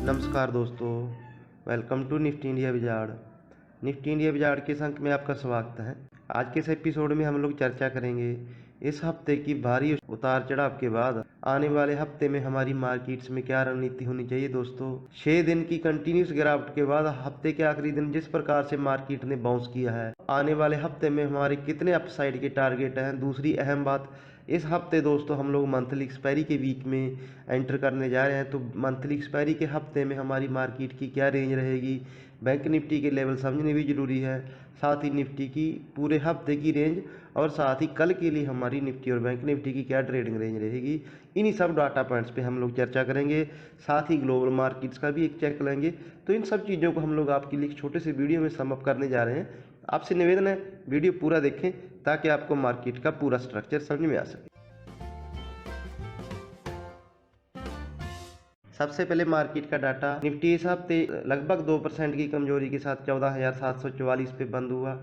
नमस्कार दोस्तों, welcome to nifty India wizard. Nifty India wizard के इस अंक में आपका स्वागत है। आज के इस एपिसोड में हम लोग चर्चा करेंगे इस हफ्ते की भारी उतार चढ़ाव के बाद आने वाले हफ्ते में हमारी मार्केट्स में क्या रणनीति होनी चाहिए। दोस्तों, 6 दिन की कंटिन्यूस गिरावट के बाद हफ्ते के आखिरी दिन जिस प्रकार से मार्केट ने बाउंस किया है, आने वाले हफ्ते में हमारे कितने अपसाइड के टारगेट हैं। दूसरी अहम बात, इस हफ्ते दोस्तों हम लोग मंथली एक्सपायरी के वीक में एंटर करने जा रहे हैं, तो मंथली एक्सपायरी के हफ्ते में हमारी मार्केट की क्या रेंज रहेगी, बैंक निफ्टी के लेवल समझने भी जरूरी है, साथ ही निफ्टी की पूरे हफ्ते की रेंज और साथ ही कल के लिए हमारी निफ्टी और बैंक निफ्टी की क्या ट्रेडिंग रेंज रहेगी। इन्हीं सब डाटा पॉइंट्स पे हम लोग चर्चा करेंगे, साथ ही ग्लोबल मार्केट्स का भी एक चेक लेंगे। तो इन सब चीज़ों को हम लोग आपके लिए एक छोटे से वीडियो में सम अप करने जा रहे हैं। आपसे निवेदन है वीडियो पूरा देखें ताकि आपको मार्केट का पूरा स्ट्रक्चर समझ में आ सके। सबसे पहले मार्केट का डाटा, निफ्टी इस हफ्ते लगभग 2% की कमजोरी के साथ 14,744 पे बंद हुआ।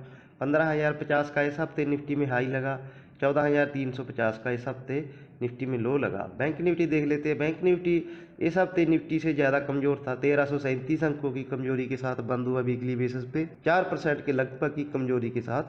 15,050 का इस हफ्ते निफ्टी में हाई लगा, 14,350 का इस हफ्ते निफ्टी में लो लगा। बैंक निफ्टी देख लेते हैं। बैंक निफ्टी इस हफ्ते निफ्टी से ज़्यादा कमजोर था, 1337 अंकों की कमजोरी के साथ बंद हुआ। वीकली बेसिस पे 4% के लगभग की कमजोरी के साथ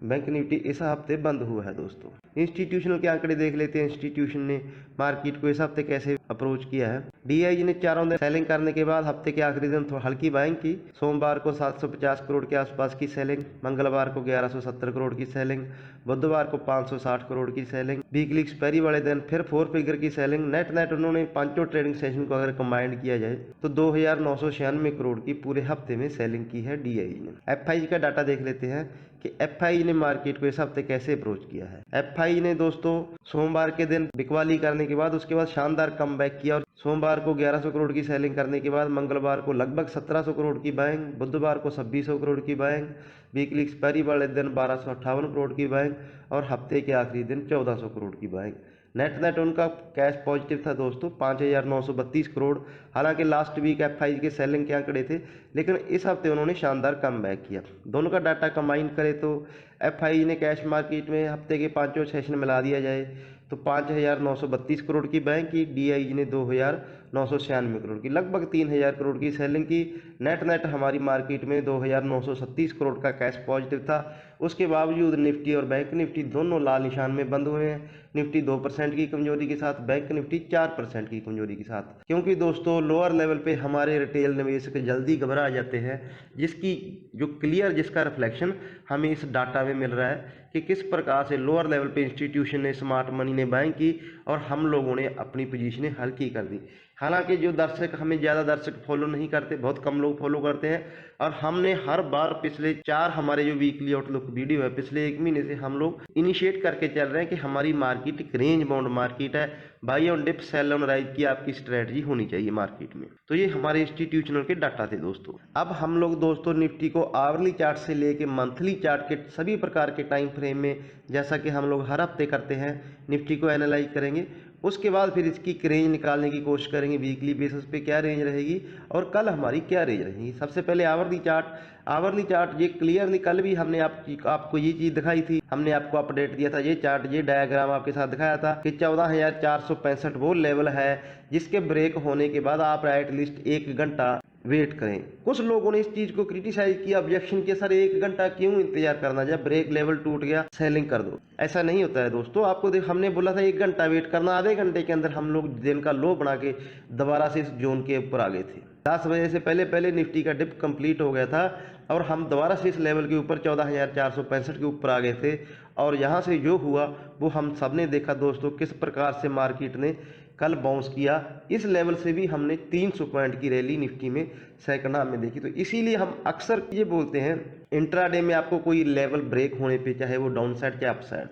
बैंक निफ्टी इस हफ्ते बंद हुआ है। दोस्तों, इंस्टीट्यूशनल के आंकड़े देख लेते हैं। इंस्टीट्यूशन ने मार्केट को इस हफ्ते कैसे अप्रोच किया है। डीआईजी ने चारों दिन सेलिंग करने के बाद हफ्ते के आखिरी दिन थोड़ा हल्की बाइंग की। सोमवार को 750 करोड़ के आसपास की सेलिंग, मंगलवार को 1170 करोड़ की सेलिंग, बुधवार को 560 करोड़ की सेलिंग, वीकली एक्सपायरी वाले दिन फिर 4 फिगर की सेलिंग। नेट उन्होंने पांचों ट्रेडिंग सेशन को अगर कंबाइंड किया जाए तो 2,996 करोड़ की पूरे हफ्ते में सेलिंग की है डीआईजी ने। एफआईजी का डाटा देख लेते हैं कि एफआईजी ने मार्केट को इस हफ्ते कैसे अप्रोच किया है। एफआईजी ने दोस्तों सोमवार के दिन बिकवाली करने के बाद उसके बाद शानदार कमबैक किया और सोमवार को 1100 करोड़ की सेलिंग करने के बाद मंगलवार को लगभग 1700 करोड़ की बाइंग, बुधवार को 2600 करोड़ की बाइंग, वीकली एक्सपायरी वाले दिन 1258 करोड़ की बाइंग और हफ्ते के आखिरी दिन 1400 करोड़ की बाइंग। नेट उनका कैश पॉजिटिव था दोस्तों, 5,932 करोड़। हालांकि लास्ट वीक एफआईजी के सेलिंग के आंकड़े थे, लेकिन इस हफ्ते उन्होंने शानदार कमबैक किया। दोनों का डाटा कंबाइन करें तो एफआईजी ने कैश मार्केट में हफ्ते के पांचों सेशन मिला दिया जाए तो 5,932 करोड़ की बैंक की, डीआईजी ने 2,996 करोड़ की, लगभग 3,000 करोड़ की सेलिंग की। नेट हमारी मार्केट में 2,937 करोड़ का कैश पॉजिटिव था। उसके बावजूद निफ्टी और बैंक निफ्टी दोनों लाल निशान में बंद हुए हैं। निफ्टी 2% की कमजोरी के साथ, बैंक निफ्टी 4% की कमजोरी के साथ। क्योंकि दोस्तों लोअर लेवल पे हमारे रिटेल निवेशक जल्दी घबरा जाते हैं, जिसका रिफ्लेक्शन हमें इस डाटा में मिल रहा है कि किस प्रकार से लोअर लेवल पे इंस्टीट्यूशन ने, स्मार्ट मनी ने बाइंग की और हम लोगों ने अपनी पोजीशनें हल्की कर दी। हालांकि जो दर्शक, हमें ज़्यादा दर्शक फॉलो नहीं करते, बहुत कम लोग फॉलो करते हैं और हमने हर बार पिछले 4 हमारे जो वीकली आउटलुक वीडियो है पिछले 1 महीने से हम लोग इनिशिएट करके चल रहे हैं कि हमारी मार्केट एक रेंज बाउंड मार्केट है। Buy on dip, sell on rise की आपकी स्ट्रेटजी होनी चाहिए मार्केट में। तो ये हमारे इंस्टीट्यूशनल के डाटा थे दोस्तों। अब हम लोग दोस्तों निफ्टी को आवरली चार्ट से लेके मंथली चार्ट के सभी प्रकार के टाइम फ्रेम में, जैसा कि हम लोग हर हफ्ते करते हैं, निफ्टी को एनालाइज करेंगे। उसके बाद फिर इसकी रेंज निकालने की कोशिश करेंगे, वीकली बेसिस पे क्या रेंज रहेगी और कल हमारी क्या रेंज रहेगी। सबसे पहले आवरली चार्ट ये क्लियरली कल भी हमने आपको ये चीज़ दिखाई थी, हमने आपको अपडेट दिया था। ये चार्ट, ये डायग्राम आपके साथ दिखाया था कि 14,465 वो लेवल है जिसके ब्रेक होने के बाद आप एटलीस्ट 1 घंटा वेट करें। कुछ लोगों ने इस चीज को क्रिटिसाइज किया, ऑब्जेक्शन किया, सर 1 घंटा क्यों इंतजार करना, जब ब्रेक लेवल टूट गया सेलिंग कर दो। ऐसा नहीं होता है दोस्तों। आपको हमने बोला था 1 घंटा वेट करना, आधे घंटे के अंदर हम लोग दिन का लो बना के दोबारा से इस जोन के ऊपर आ गए थे। 10 बजे से पहले निफ्टी का डिप कंप्लीट हो गया था और हम दोबारा से इस लेवल के ऊपर 14,465 के ऊपर आ गए थे। और यहाँ से जो हुआ वो हम सब ने देखा दोस्तों, किस प्रकार से मार्केट ने कल बाउंस किया। इस लेवल से भी हमने 300 पॉइंट की रैली निफ्टी में सेकंड हाफ में देखी। तो इसीलिए हम अक्सर ये बोलते हैं, इंट्राडे में आपको कोई लेवल ब्रेक होने पे, चाहे वो डाउन साइड या अप साइड,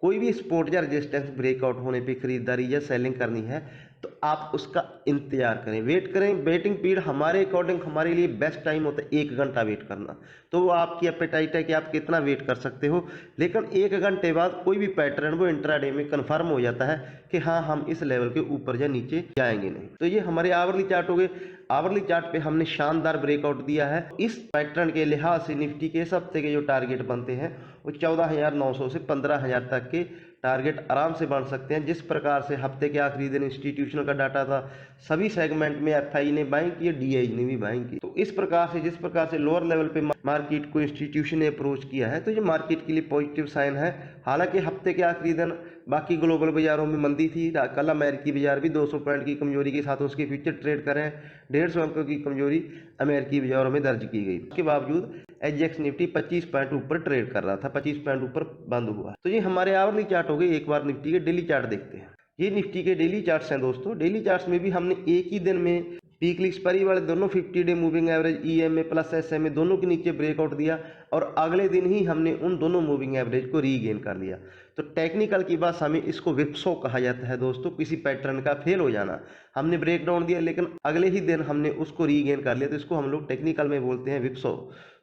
कोई भी सपोर्ट या रेजिस्टेंस ब्रेकआउट होने पे खरीदारी या सेलिंग करनी है तो आप उसका इंतजार करें, वेट करें। वेटिंग पीरियड हमारे अकॉर्डिंग, हमारे लिए बेस्ट टाइम होता है 1 घंटा वेट करना। तो वो आपकी एपेटाइट है कि आप कितना वेट कर सकते हो, लेकिन 1 घंटे बाद कोई भी पैटर्न वो इंट्राडे में कंफर्म हो जाता है कि हाँ, हम इस लेवल के ऊपर या नीचे जाएंगे नहीं। तो ये हमारे आवरली चार्ट हो गए। आवरली चार्ट पे हमने शानदार ब्रेकआउट दिया है। इस पैटर्न के लिहाज से निफ्टी के इस हफ्ते के जो टारगेट बनते हैं वो 14,900 से 15,000 तक के टारगेट आराम से बन सकते हैं। जिस प्रकार से हफ्ते के आखिरी दिन इंस्टीट्यूशनल का डाटा था, सभी सेगमेंट में एफआई ने बाइंग की, डीआई ने भी बाइंग की। तो इस प्रकार से जिस प्रकार से लोअर लेवल पे मार्केट को इंस्टीट्यूशन ने अप्रोच किया है, तो ये मार्केट के लिए पॉजिटिव साइन है। हालांकि हफ्ते के आखिरी दिन बाकी ग्लोबल बाजारों में मंदी थी। कल अमेरिकी बाजार भी 200 पॉइंट की कमजोरी के साथ उसके फ्यूचर ट्रेड करें, 150 अंकों की कमजोरी अमेरिकी बाजारों में दर्ज की गई। उसके बावजूद एचजीएक्स निफ्टी 25 पॉइंट ऊपर ट्रेड कर रहा था, 25 पॉइंट ऊपर बंद हुआ। तो ये हमारे आवरली चार्ट हो गए। एक बार निफ्टी के डेली चार्ट देखते हैं। ये निफ्टी के डेली चार्ट्स हैं दोस्तों। डेली चार्ट्स में भी हमने एक ही दिन में वीकली एक्सपायरी वाले दोनों 50 day moving average EMA plus SMA दोनों के नीचे ब्रेकआउट दिया और अगले दिन ही हमने उन दोनों मूविंग एवरेज को रीगेन कर लिया। तो टेक्निकल की बात हमें इसको विप्सो कहा जाता है दोस्तों, किसी पैटर्न का फेल हो जाना। हमने ब्रेक डाउन दिया लेकिन अगले ही दिन हमने उसको रीगेन कर लिया, तो इसको हम लोग टेक्निकल में बोलते हैं विप्सो।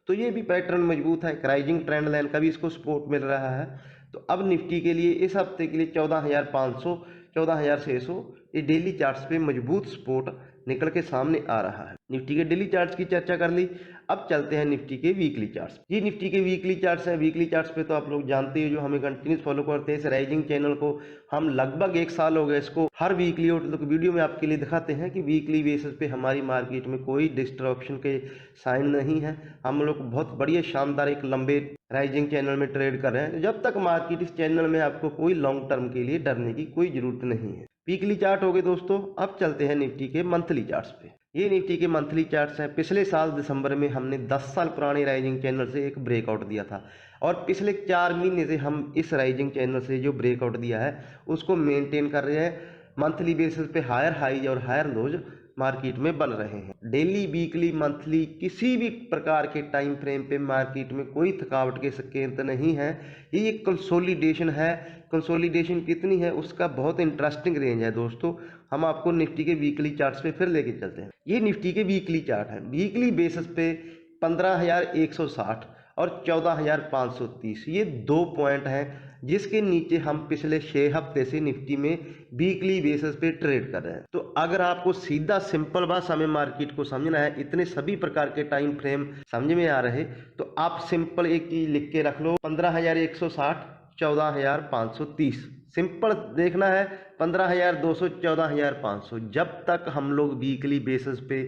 तो ये भी पैटर्न मजबूत है, राइजिंग ट्रेंड लाइन का भी इसको सपोर्ट मिल रहा है। तो अब निफ्टी के लिए इस हफ्ते के लिए 14,500 14,600 ये डेली चार्ट्स पे मजबूत सपोर्ट निकल के सामने आ रहा है। निफ्टी के डेली चार्ट्स की चर्चा कर ली, अब चलते हैं निफ्टी के वीकली चार्ट्स। ये निफ्टी के वीकली चार्ट्स हैं। वीकली चार्ट्स पे तो आप लोग जानते हैं, जो हमें कंटिन्यूस फॉलो करते हैं इस राइजिंग चैनल को, हम लगभग 1 साल हो गए इसको हर वीकली आउटलुक वीडियो में आपके लिए दिखाते हैं कि वीकली बेसिस पे हमारी मार्केट में कोई डिस्ट्रप्शन के साइन नहीं है। हम लोग बहुत बढ़िया शानदार एक लंबे राइजिंग चैनल में ट्रेड कर रहे हैं। जब तक मार्केट इस चैनल में, आपको कोई लॉन्ग टर्म के लिए डरने की कोई जरूरत नहीं है। वीकली चार्ट हो गए दोस्तों। अब चलते हैं निफ्टी के मंथली चार्ट्स पे। ये निफ्टी के मंथली चार्ट्स हैं। पिछले साल दिसंबर में हमने 10 साल पुराने राइजिंग चैनल से एक ब्रेकआउट दिया था और पिछले 4 महीने से हम इस राइजिंग चैनल से जो ब्रेकआउट दिया है उसको मेंटेन कर रहे हैं। मंथली बेसिस पे हायर हाई और हायर लोज मार्केट में बन रहे हैं। डेली, वीकली, मंथली किसी भी प्रकार के टाइम फ्रेम पे मार्केट में कोई थकावट के संकेत नहीं है। ये एक कंसोलिडेशन है। कंसोलिडेशन कितनी है उसका बहुत इंटरेस्टिंग रेंज है दोस्तों। हम आपको निफ्टी के वीकली चार्ट्स पे फिर लेके चलते हैं। ये निफ्टी के वीकली चार्ट है। वीकली बेसिस पे 15,160 और 14,530 ये 2 पॉइंट हैं जिसके नीचे हम पिछले 6 हफ्ते से निफ्टी में वीकली बेसिस पे ट्रेड कर रहे हैं। तो अगर आपको सीधा सिंपल भाषा में मार्केट को समझना है, इतने सभी प्रकार के टाइम फ्रेम समझ में आ रहे, तो आप सिंपल एक चीज लिख के रख लो, 15,160 14,530 सिंपल देखना है। 15,200 14,500 जब तक हम लोग वीकली बेसिस पे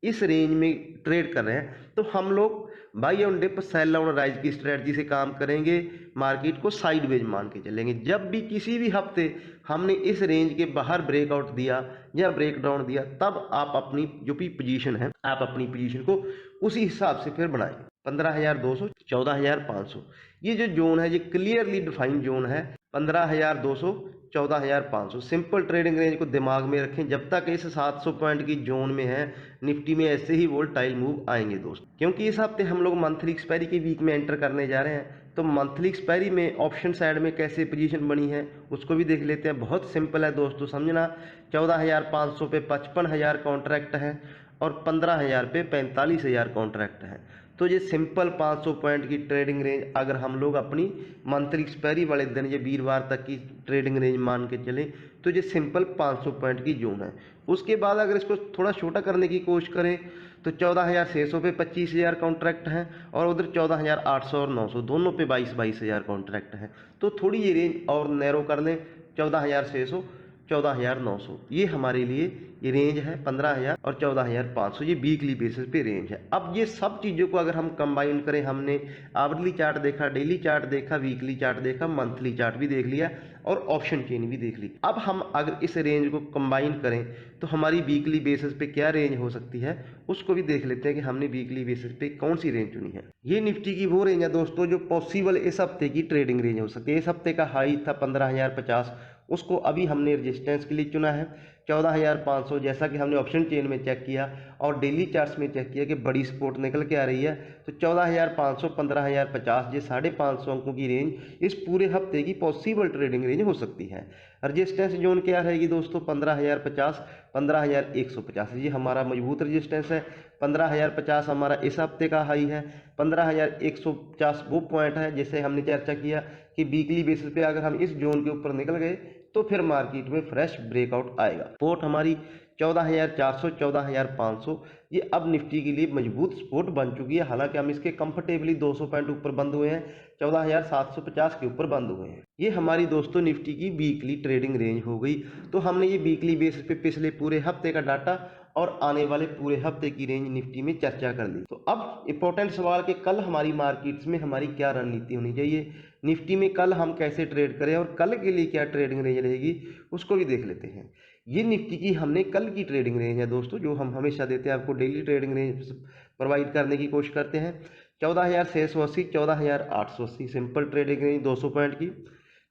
इस रेंज में ट्रेड कर रहे हैं तो हम लोग buy on dip sell on rise की स्ट्रेटजी से काम करेंगे। मार्केट को साइडवेज मान के चलेंगे। जब भी किसी भी हफ्ते हमने इस रेंज के बाहर ब्रेकआउट दिया या ब्रेक डाउन दिया, तब आप अपनी जो भी पोजीशन है, आप अपनी पोजीशन को उसी हिसाब से फिर बनाएं। 15,200 14,500 ये जो जोन है, ये क्लियरली डिफाइंड जोन है। 15,200 14,500 सिंपल ट्रेडिंग रेंज को दिमाग में रखें। जब तक इस 700 पॉइंट की जोन में है, निफ्टी में ऐसे ही वोलेटाइल मूव आएंगे दोस्तों। क्योंकि इस हफ्ते हम लोग मंथली एक्सपायरी के वीक में एंटर करने जा रहे हैं, तो मंथली एक्सपायरी में ऑप्शन साइड में कैसे पोजीशन बनी है उसको भी देख लेते हैं। बहुत सिंपल है दोस्तों समझना। 14,500 पे 55,000 कॉन्ट्रैक्ट है और 15,000 पे 45,000 कॉन्ट्रैक्ट है। तो ये सिंपल 500 पॉइंट की ट्रेडिंग रेंज अगर हम लोग अपनी मंथली एक्सपायरी वाले दिन, ये वीरवार तक की ट्रेडिंग रेंज मान के चलें, तो ये सिंपल 500 पॉइंट की जोन है। उसके बाद अगर इसको थोड़ा छोटा करने की कोशिश करें तो 14,600 पे 25,000 कॉन्ट्रैक्ट हैं और उधर 14,800 और 900 दोनों पे 22,000 कॉन्ट्रैक्ट हैं। तो थोड़ी ये रेंज और नैरो कर लें, 14,600 14,900 ये हमारे लिए ये रेंज है। 15,000 और 14,500 ये वीकली बेसिस पे रेंज है। अब ये सब चीज़ों को अगर हम कंबाइन करें, हमने आवरली चार्ट देखा, डेली चार्ट देखा, वीकली चार्ट देखा, मंथली चार्ट भी देख लिया और ऑप्शन चेन भी देख ली। अब हम अगर इस रेंज को कंबाइन करें तो हमारी वीकली बेसिस पे क्या रेंज हो सकती है उसको भी देख लेते हैं कि हमने वीकली बेसिस पे कौन सी रेंज चुनी है। ये निफ्टी की वो रेंज है दोस्तों जो पॉसिबल इस हफ्ते की ट्रेडिंग रेंज हो सकती है। इस हफ्ते का हाई था 15,050, उसको अभी हमने रेजिस्टेंस के लिए चुना है 14,500। जैसा कि हमने ऑप्शन चेन में चेक किया और डेली चार्ट्स में चेक किया कि बड़ी सपोर्ट निकल के आ रही है, तो 14,500 15,050 ये 550 अंकों की रेंज इस पूरे हफ्ते की पॉसिबल ट्रेडिंग रेंज हो सकती है। रजिस्टेंस जोन क्या रहेगी दोस्तों? 15,050 15,150 ये हमारा मजबूत रजिस्टेंस है। 15,050 हमारा इस हफ्ते का हाई है। 15,150 वो पॉइंट है जिसे हमने चर्चा किया कि वीकली बेसिस पे अगर हम इस जोन के ऊपर निकल गए तो फिर मार्केट में फ्रेश ब्रेकआउट आएगा। सपोर्ट हमारी 14,400 14,500 ये अब निफ्टी के लिए मजबूत सपोर्ट बन चुकी है। हालांकि हम इसके कंफर्टेबली 200 पॉइंट ऊपर बंद हुए हैं, 14,750 के ऊपर बंद हुए हैं। ये हमारी दोस्तों निफ्टी की वीकली ट्रेडिंग रेंज हो गई। तो हमने ये वीकली बेसिस पे पिछले पूरे हफ्ते का डाटा और आने वाले पूरे हफ्ते की रेंज निफ्टी में चर्चा कर ली। तो अब इंपॉर्टेंट सवाल कि कल हमारी मार्केट्स में हमारी क्या रणनीति होनी चाहिए, निफ्टी में कल हम कैसे ट्रेड करें और कल के लिए क्या ट्रेडिंग रेंज रहेगी उसको भी देख लेते हैं। ये निफ्टी की हमने कल की ट्रेडिंग रेंज है दोस्तों, जो हम हमेशा देते हैं आपको, डेली ट्रेडिंग रेंज प्रोवाइड करने की कोशिश करते हैं। 14,680 14,880 सिंपल ट्रेडिंग रेंज 200 पॉइंट की।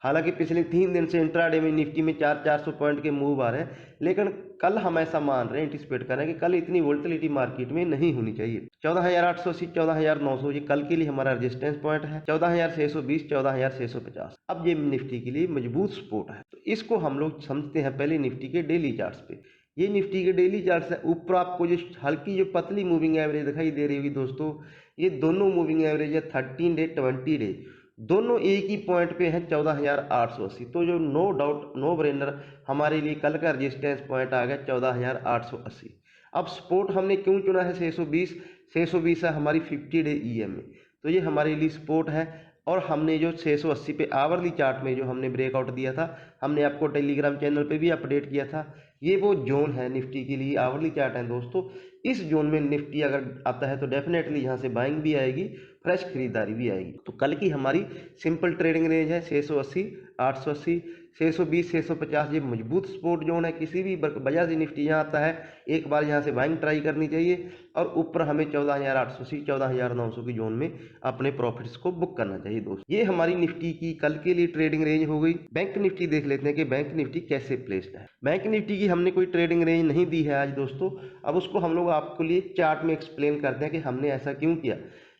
हालांकि पिछले 3 दिन से इंट्राडे में निफ्टी में 400 पॉइंट के मूव आ रहे हैं, लेकिन कल हम ऐसा मान रहे हैं, एंटिसिपेट कर रहे हैं कि कल इतनी वोलेटिलिटी मार्केट में नहीं होनी चाहिए। 14,880 14,900 ये कल के लिए हमारा रेजिस्टेंस पॉइंट है। 14,620 14,650 अब ये निफ्टी के लिए मजबूत सपोर्ट है। तो इसको हम लोग समझते हैं पहले निफ्टी के डेली चार्ट्स पे। ये निफ्टी के डेली चार्ट्स है। ऊपर आपको जो हल्की जो पतली मूविंग एवरेज दिखाई दे रही होगी दोस्तों, ये दोनों मूविंग एवरेज है 13 डे 20 डे, दोनों एक ही पॉइंट पे है 14,880। तो जो नो डाउट नो ब्रेनर हमारे लिए कल का रेजिस्टेंस पॉइंट आ गया 14,880। अब सपोर्ट हमने क्यों चुना है 620, 620 है हमारी 50 डे EMA, तो ये हमारे लिए सपोर्ट है। और हमने जो 680 पे आवरली चार्ट में जो हमने ब्रेकआउट दिया था, हमने आपको टेलीग्राम चैनल पे भी अपडेट किया था, ये वो जोन है निफ्टी के लिए, आवरली चार्ट है दोस्तों। इस जोन में निफ्टी अगर आता है तो डेफिनेटली यहाँ से बाइंग भी आएगी, फ्रेश खरीदारी भी आएगी। तो कल की हमारी सिंपल ट्रेडिंग रेंज है 680 880 620 650, ये मजबूत सपोर्ट जोन है। किसी भी वजह से निफ्टी यहाँ आता है, एक बार यहाँ से बाइंग ट्राई करनी चाहिए और ऊपर हमें 14,880 14,900 की जोन में अपने प्रॉफिट्स को बुक करना चाहिए दोस्तों। ये हमारी निफ्टी की कल के लिए ट्रेडिंग रेंज हो गई। बैंक निफ्टी देख लेते हैं कि बैंक निफ्टी कैसे प्लेस्ड है। बैंक निफ्टी की हमने कोई ट्रेडिंग रेंज नहीं दी है आज दोस्तों, अब उसको हम लोग आपके लिए चार्ट में एक्सप्लेन करते हैं कि हमने ऐसा क्यों किया।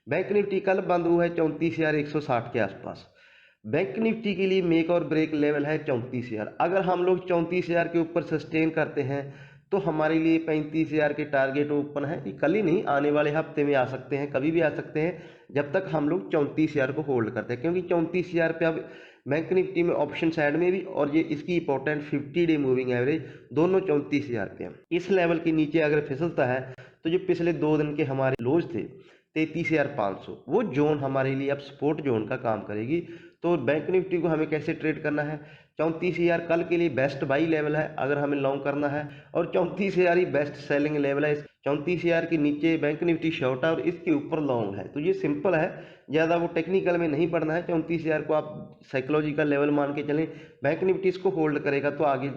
बैंक निफ्टी कल बंद हुआ है 34,160 के आसपास। बैंक निफ्टी के लिए मेक और ब्रेक लेवल है 34,000। अगर हम लोग 34,000 के ऊपर सस्टेन करते हैं तो हमारे लिए 35,000 के टारगेट ओपन है। ये कल ही नहीं, आने वाले हफ्ते में आ सकते हैं, कभी भी आ सकते हैं, जब तक हम लोग 34,000 को होल्ड करते हैं। क्योंकि 34,000 पे अब बैंक निफ्टी में ऑप्शन साइड में भी और ये इसकी इंपॉर्टेंट 50 डे मूविंग एवरेज दोनों 34,000 पे हैं। इस लेवल के नीचे अगर फिसलता है तो जो पिछले 2 दिन के हमारे लोज थे 33,500, वो जोन हमारे लिए अब सपोर्ट जोन का काम करेगी। तो बैंक निफ्टी को हमें कैसे ट्रेड करना है, 34,000 कल के लिए बेस्ट बाई लेवल है अगर हमें लॉन्ग करना है, और 34,000 ही बेस्ट सेलिंग लेवल है। 34,000 के नीचे बैंक निफ्टी शॉर्ट है और इसके ऊपर लॉन्ग है। तो ये सिंपल है, ज़्यादा वो टेक्निकल में नहीं पढ़ना है। 34,000 को आप साइकोलॉजिकल लेवल मान के चलें, बैंक निफ्टी इसको होल्ड करेगा तो आगे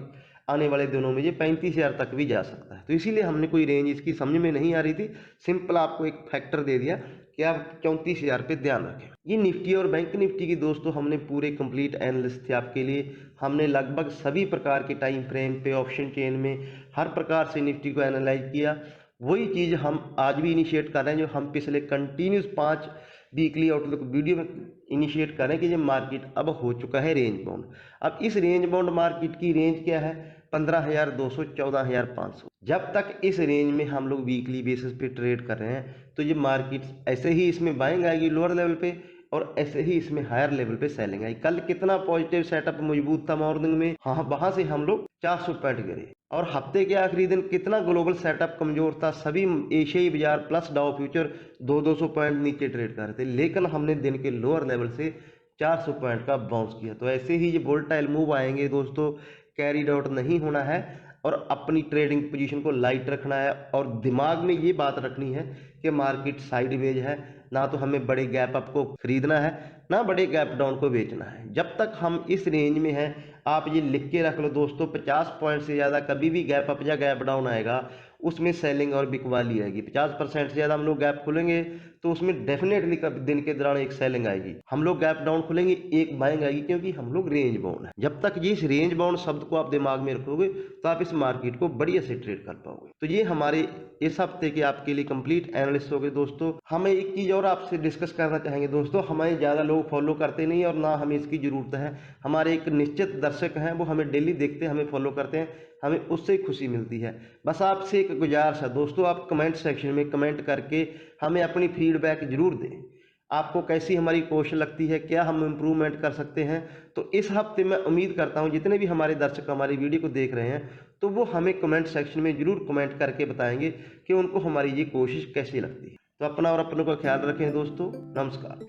आने वाले दिनों में ये 35,000 तक भी जा सकता है। तो इसीलिए हमने कोई रेंज इसकी समझ में नहीं आ रही थी, सिंपल आपको एक फैक्टर दे दिया कि आप 34,000 पे ध्यान रखें। ये निफ्टी और बैंक निफ्टी की दोस्तों हमने पूरे कंप्लीट एनालिस्ट थे आपके लिए। हमने लगभग सभी प्रकार के टाइम फ्रेम पे, ऑप्शन चेन में, हर प्रकार से निफ्टी को एनालाइज किया। वही चीज़ हम आज भी इनिशिएट कर रहे हैं, जो हम पिछले कंटिन्यूस 5 वीकली आउटलुक वीडियो में इनिशिएट करें कि ये मार्केट अब हो चुका है रेंज बाउंड। अब इस रेंज बाउंड मार्केट की रेंज क्या है, 15,200 14,500। जब तक इस रेंज में हम लोग वीकली बेसिस पे ट्रेड कर रहे हैं तो ये मार्केट ऐसे ही इसमें बाइंग आएगी लोअर लेवल पे और ऐसे ही इसमें हायर लेवल पे सेलिंग आई। कल कितना पॉजिटिव सेटअप मजबूत था मॉर्निंग में, हाँ वहां से हम लोग 400 पॉइंट गिरे। और हफ्ते के आखिरी दिन कितना ग्लोबल सेटअप कमजोर था, सभी एशियाई बाजार प्लस डाउ फ्यूचर 200 पॉइंट नीचे ट्रेड कर रहे थे, लेकिन हमने दिन के लोअर लेवल से 400 पॉइंट का बाउंस किया। तो ऐसे ही ये वोलेटाइल मूव आएंगे दोस्तों, कैरीड आउट नहीं होना है और अपनी ट्रेडिंग पोजीशन को लाइट रखना है और दिमाग में ये बात रखनी है कि मार्केट साइडवेज है, ना तो हमें बड़े गैप अप को खरीदना है ना बड़े गैप डाउन को बेचना है। जब तक हम इस रेंज में हैं, आप ये लिख के रख लो दोस्तों, 50 पॉइंट से ज़्यादा कभी भी गैप अप या गैप डाउन आएगा उसमें सेलिंग और बिकवाली आएगी। 50% से ज़्यादा हम लोग गैप खोलेंगे तो उसमें डेफिनेटली कभी दिन के दौरान एक सेलिंग आएगी। हम लोग गैप डाउन खोलेंगे एक बाइंग आएगी, क्योंकि हम लोग रेंज बाउंड है। जब तक ये इस रेंज बाउंड शब्द को आप दिमाग में रखोगे तो आप इस मार्केट को बढ़िया से ट्रेड कर पाओगे। तो ये हमारे इस हफ्ते के आपके लिए कंप्लीट एनालिस्ट हो गए दोस्तों। हमें एक चीज़ और आपसे डिस्कस करना चाहेंगे दोस्तों, हमें ज़्यादा लोग फॉलो करते नहीं और ना हमें इसकी ज़रूरत है। हमारे एक निश्चित दर्शक हैं, वो हमें डेली देखते हैं, हमें फॉलो करते हैं, हमें उससे खुशी मिलती है। बस आपसे एक गुजारिश है दोस्तों, आप कमेंट सेक्शन में कमेंट करके हमें अपनी फीडबैक जरूर दें। आपको कैसी हमारी कोशिश लगती है, क्या हम इम्प्रूवमेंट कर सकते हैं। तो इस हफ्ते मैं उम्मीद करता हूं जितने भी हमारे दर्शक हमारी वीडियो को देख रहे हैं तो वो हमें कमेंट सेक्शन में ज़रूर कमेंट करके बताएंगे कि उनको हमारी ये कोशिश कैसी लगती है। तो अपना और अपनों का ख्याल रखें दोस्तों। नमस्कार।